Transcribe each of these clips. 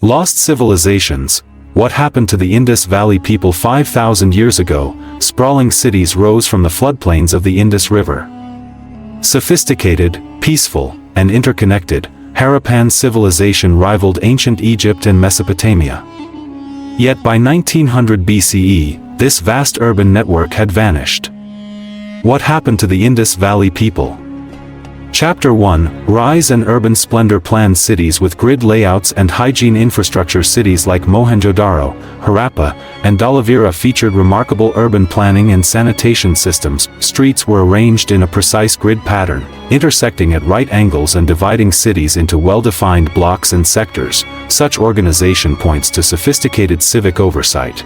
Lost civilizations. What happened to the Indus Valley people 5,000 years ago? Sprawling cities rose from the floodplains of the Indus River. Sophisticated, peaceful, and interconnected, Harappan civilization rivaled ancient Egypt and Mesopotamia. Yet by 1900 BCE, this vast urban network had vanished. What happened to the Indus Valley people? Chapter 1, Rise and Urban Splendor. Planned cities with grid layouts and hygiene infrastructure. Cities like Mohenjo-Daro, Harappa, and Dholavira featured remarkable urban planning and sanitation systems. Streets were arranged in a precise grid pattern, intersecting at right angles and dividing cities into well-defined blocks and sectors. Such organization points to sophisticated civic oversight.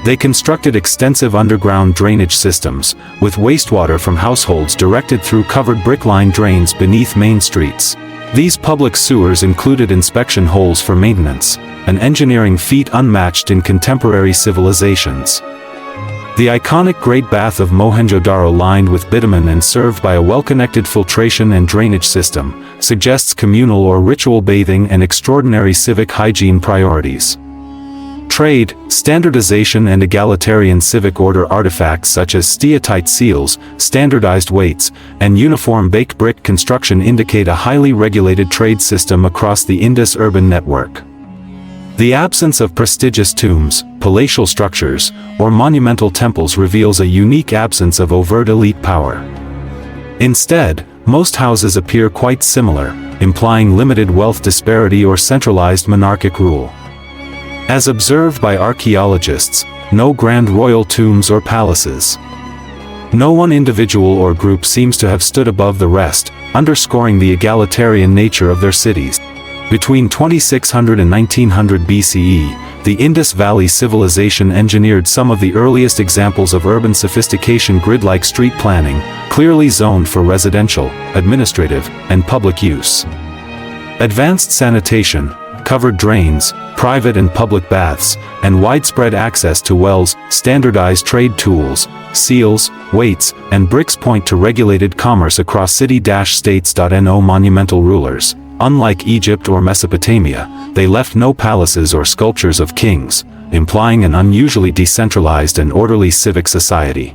They constructed extensive underground drainage systems, with wastewater from households directed through covered brick-lined drains beneath main streets. These public sewers included inspection holes for maintenance, an engineering feat unmatched in contemporary civilizations. The iconic Great Bath of Mohenjo-Daro, lined with bitumen and served by a well-connected filtration and drainage system, suggests communal or ritual bathing and extraordinary civic hygiene priorities. Trade, standardization and egalitarian civic order. Artifacts such as steatite seals, standardized weights, and uniform baked brick construction indicate a highly regulated trade system across the Indus urban network. The absence of prestigious tombs, palatial structures, or monumental temples reveals a unique absence of overt elite power. Instead, most houses appear quite similar, implying limited wealth disparity or centralized monarchic rule. As observed by archaeologists, no grand royal tombs or palaces. No one individual or group seems to have stood above the rest, underscoring the egalitarian nature of their cities. Between 2600 and 1900 BCE, the Indus Valley Civilization engineered some of the earliest examples of urban sophistication. Grid-like street planning, clearly zoned for residential, administrative, and public use. Advanced sanitation, covered drains, private and public baths, and widespread access to wells. Standardized trade tools, seals, weights, and bricks point to regulated commerce across city-states. No monumental rulers. Unlike Egypt or Mesopotamia, they left no palaces or sculptures of kings, implying an unusually decentralized and orderly civic society.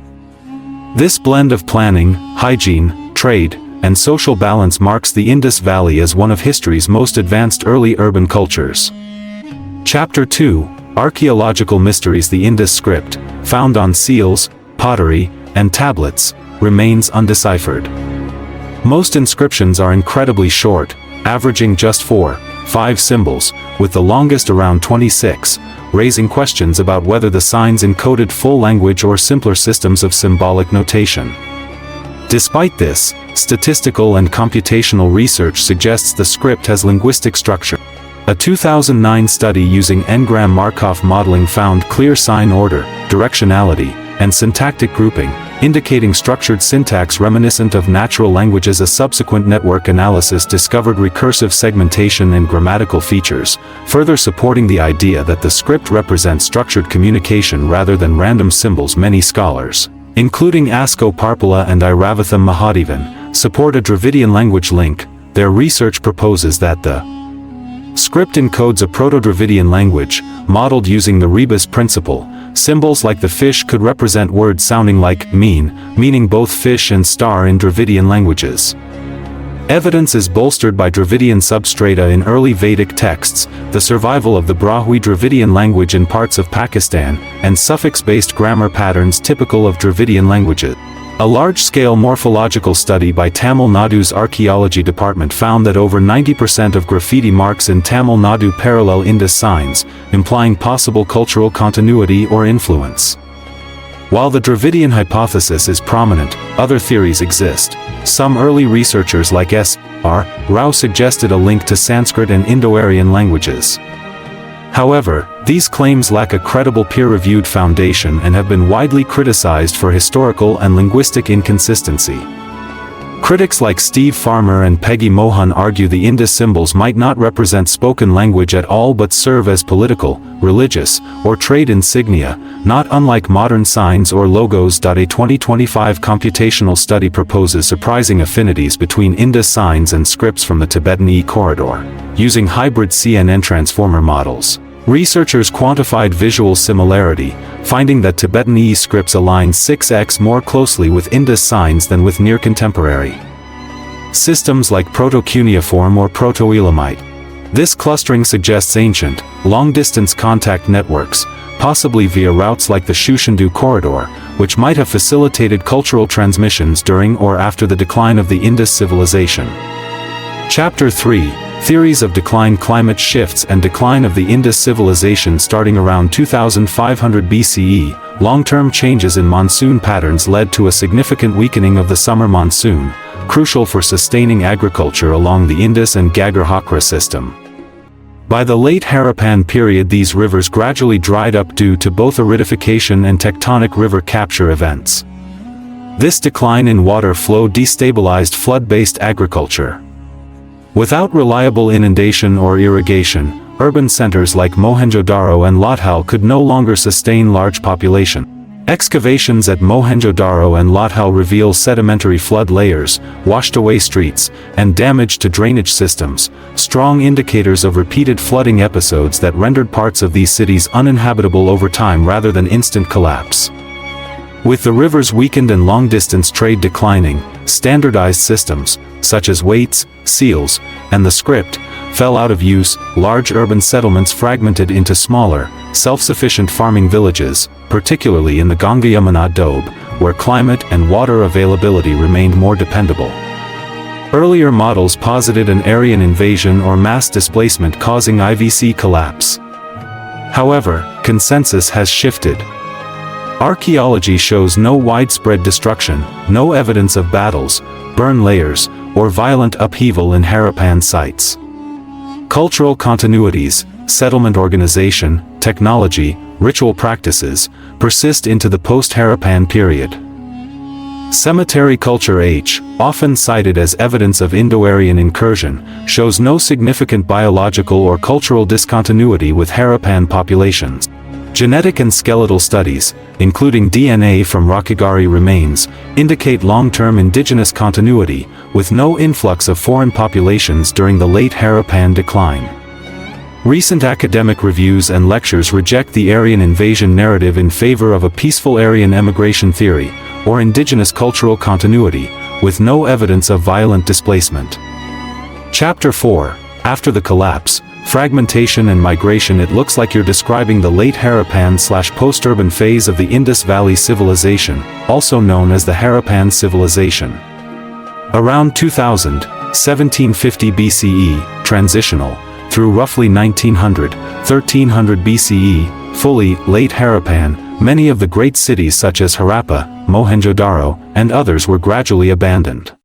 This blend of planning, hygiene, trade, and social balance marks the Indus Valley as one of history's most advanced early urban cultures. Chapter 2, Archaeological Mysteries. The Indus script, found on seals, pottery, and tablets, remains undeciphered. Most inscriptions are incredibly short, averaging just 4-5 symbols, with the longest around 26, raising questions about whether the signs encoded full language or simpler systems of symbolic notation. Despite this, statistical and computational research suggests the script has linguistic structure. A 2009 study using N-gram Markov modeling found clear sign order, directionality, and syntactic grouping, indicating structured syntax reminiscent of natural languages. A subsequent network analysis discovered recursive segmentation and grammatical features, further supporting the idea that the script represents structured communication rather than random symbols. Many scholars, including Asko Parpala and Iravatham Mahadevan, support a Dravidian language link. Their research proposes that the script encodes a Proto-Dravidian language, modeled using the rebus principle. Symbols like the fish could represent words sounding like meaning both fish and star in Dravidian languages. Evidence is bolstered by Dravidian substrata in early Vedic texts, the survival of the Brahmi Dravidian language in parts of Pakistan, and suffix-based grammar patterns typical of Dravidian languages. A large-scale morphological study by Tamil Nadu's Archaeology department found that over 90% of graffiti marks in Tamil Nadu parallel Indus signs, implying possible cultural continuity or influence. While the Dravidian hypothesis is prominent, other theories exist. Some early researchers like S.R. Rao suggested a link to Sanskrit and Indo-Aryan languages. However, these claims lack a credible peer-reviewed foundation and have been widely criticized for historical and linguistic inconsistency. Critics like Steve Farmer and Peggy Mohan argue the Indus symbols might not represent spoken language at all but serve as political, religious, or trade insignia, not unlike modern signs or logos. A 2025 computational study proposes surprising affinities between Indus signs and scripts from the Tibetan E-corridor, using hybrid CNN transformer models. Researchers quantified visual similarity, finding that Tibetan E scripts align 6x more closely with Indus signs than with near-contemporary systems like Proto-Cuneiform or Proto-Elamite. This clustering suggests ancient, long-distance contact networks, possibly via routes like the Shushendu corridor, which might have facilitated cultural transmissions during or after the decline of the Indus civilization. Chapter 3: Theories of Decline. Climate shifts and decline of the Indus civilization. Starting around 2500 BCE, long-term changes in monsoon patterns led to a significant weakening of the summer monsoon, crucial for sustaining agriculture along the Indus and Ghaggar-Hakra system. By the late Harappan period, these rivers gradually dried up due to both aridification and tectonic river capture events. This decline in water flow destabilized flood-based agriculture. Without reliable inundation or irrigation, urban centers like Mohenjo-Daro and Lothal could no longer sustain large population. Excavations at Mohenjo-Daro and Lothal reveal sedimentary flood layers, washed-away streets, and damage to drainage systems, strong indicators of repeated flooding episodes that rendered parts of these cities uninhabitable over time rather than instant collapse. With the rivers weakened and long-distance trade declining, standardized systems, such as weights, seals, and the script, fell out of use. Large urban settlements fragmented into smaller, self-sufficient farming villages, particularly in the Ganga-Yamuna doab, where climate and water availability remained more dependable. Earlier models posited an Aryan invasion or mass displacement causing IVC collapse. However, consensus has shifted. Archaeology shows no widespread destruction, no evidence of battles, burn layers, or violent upheaval in Harappan sites. Cultural continuities, settlement organization, technology, ritual practices, persist into the post-Harappan period. Cemetery culture H, often cited as evidence of Indo-Aryan incursion, shows no significant biological or cultural discontinuity with Harappan populations. Genetic and skeletal studies, including DNA from Rakhigarhi remains, indicate long-term indigenous continuity, with no influx of foreign populations during the late Harappan decline. Recent academic reviews and lectures reject the Aryan invasion narrative in favor of a peaceful Aryan emigration theory, or indigenous cultural continuity, with no evidence of violent displacement. Chapter 4: After the collapse, fragmentation and migration. It looks like you're describing the late Harappan/post-urban phase of the Indus Valley Civilization, also known as the Harappan Civilization. Around 2000, 1750 BCE, transitional, through roughly 1900-1300 BCE, fully late Harappan, many of the great cities such as Harappa, Mohenjo-Daro, and others were gradually abandoned.